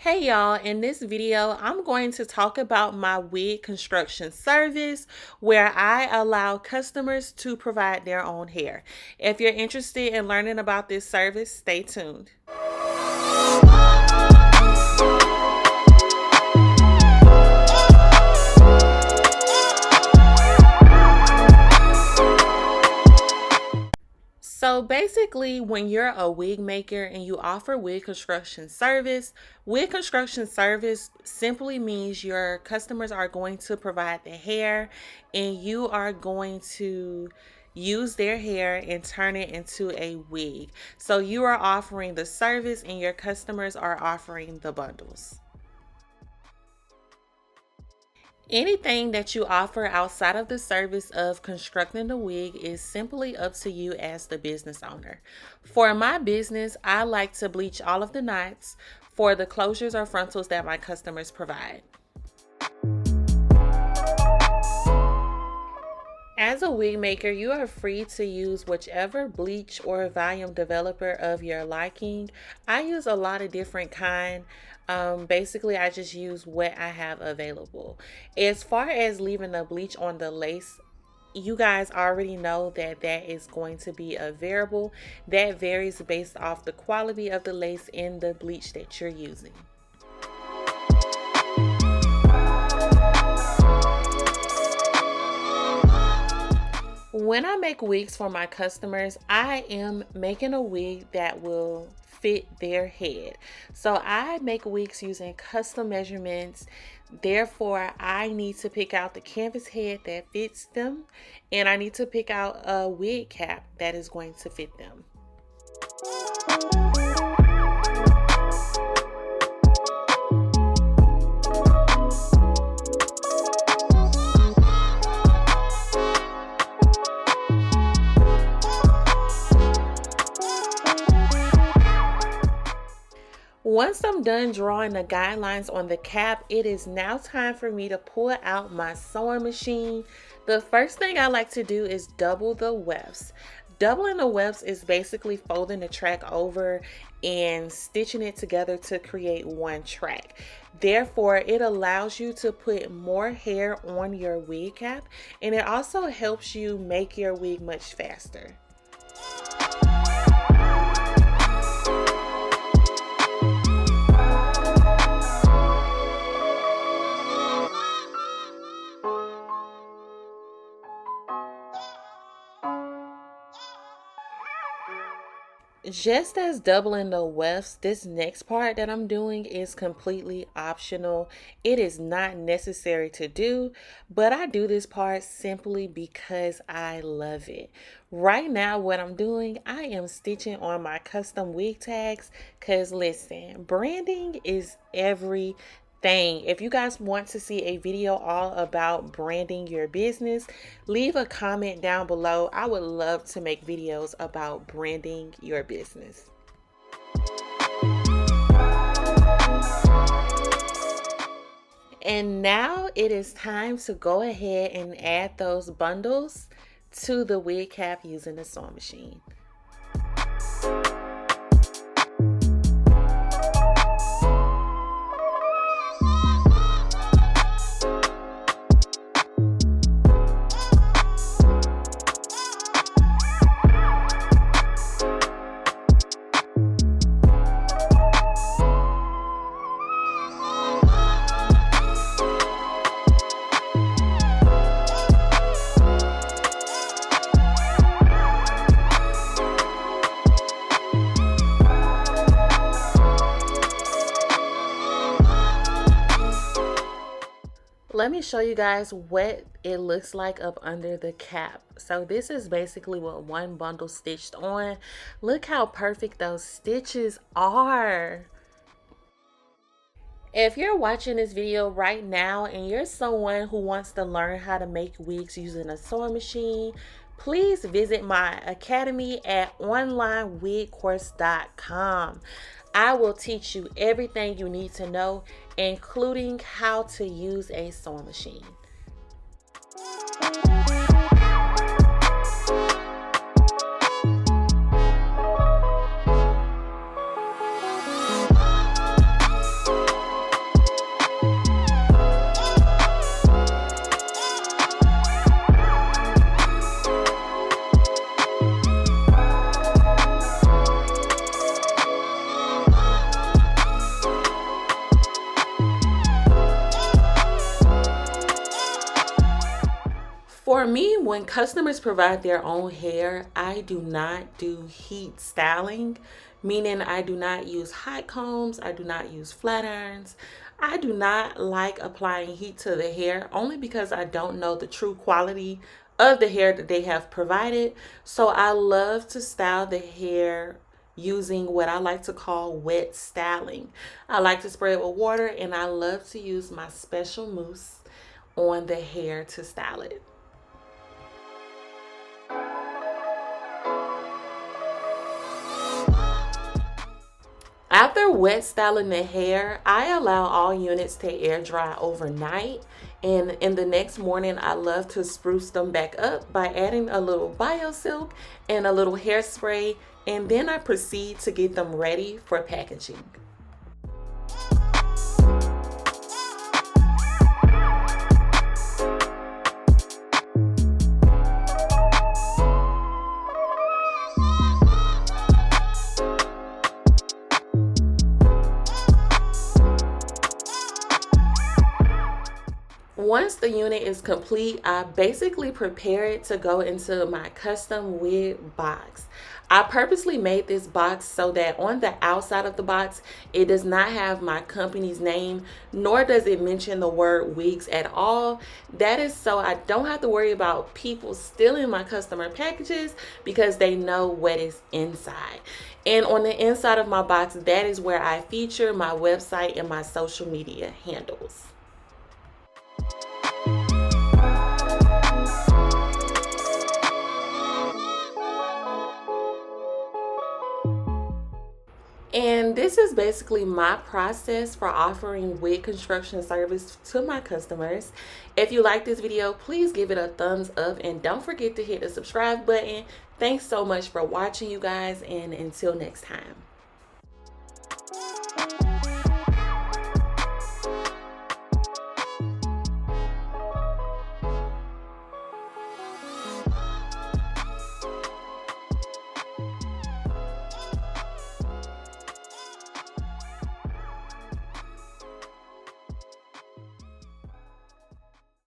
Hey y'all, in this video, I'm going to talk about my wig construction service where I allow customers to provide their own hair. If you're interested in learning about this service, stay tuned. So basically, when you're a wig maker and you offer wig construction service simply means your customers are going to provide the hair and you are going to use their hair and turn it into a wig. So you are offering the service and your customers are offering the bundles. Anything that you offer outside of the service of constructing the wig is simply up to you as the business owner. For my business, I like to bleach all of the knots for the closures or frontals that my customers provide. As a wig maker, you are free to use whichever bleach or volume developer of your liking. I use a lot of different kind. Basically, I just use what I have available. As far as leaving the bleach on the lace, you guys already know that that is going to be a variable that varies based off the quality of the lace and the bleach that you're using. When I make wigs for my customers, I am making a wig that will fit their head. So I make wigs using custom measurements. Therefore, I need to pick out the canvas head that fits them, and I need to pick out a wig cap that is going to fit them. Once I'm done drawing the guidelines on the cap, it is now time for me to pull out my sewing machine. The first thing I like to do is double the wefts. Doubling the wefts is basically folding the track over and stitching it together to create one track. Therefore, it allows you to put more hair on your wig cap, and it also helps you make your wig much faster. Just as doubling the wefts, this next part that I'm doing is completely optional. It is not necessary to do, but I do this part simply because I love it. Right now, what I'm doing, I am stitching on my custom wig tags because listen, branding is everything. If you guys want to see a video all about branding your business, leave a comment down below. I would love to make videos about branding your business. And now it is time to go ahead and add those bundles to the wig cap using the sewing machine. Let me show you guys what it looks like up under the cap. So this is basically what one bundle stitched on. Look how perfect those stitches are. If you're watching this video right now and you're someone who wants to learn how to make wigs using a sewing machine, please visit my academy at onlinewigcourse.com. I will teach you everything you need to know, including how to use a sewing machine. For me, when customers provide their own hair, I do not do heat styling, meaning I do not use hot combs, I do not use flat irons. I do not like applying heat to the hair only because I don't know the true quality of the hair that they have provided. So I love to style the hair using what I like to call wet styling. I like to spray it with water, and I love to use my special mousse on the hair to style it. After wet styling the hair, I allow all units to air dry overnight. And in the next morning, I love to spruce them back up by adding a little BioSilk and a little hairspray. And then I proceed to get them ready for packaging. Once the unit is complete, I basically prepare it to go into my custom wig box. I purposely made this box so that on the outside of the box, it does not have my company's name, nor does it mention the word wigs at all. That is so I don't have to worry about people stealing my customer packages because they know what is inside. And on the inside of my box, that is where I feature my website and my social media handles. And this is basically my process for offering wig construction service to my customers. If you like this video, please give it a thumbs up and don't forget to hit the subscribe button. Thanks so much for watching, you guys, and until next time.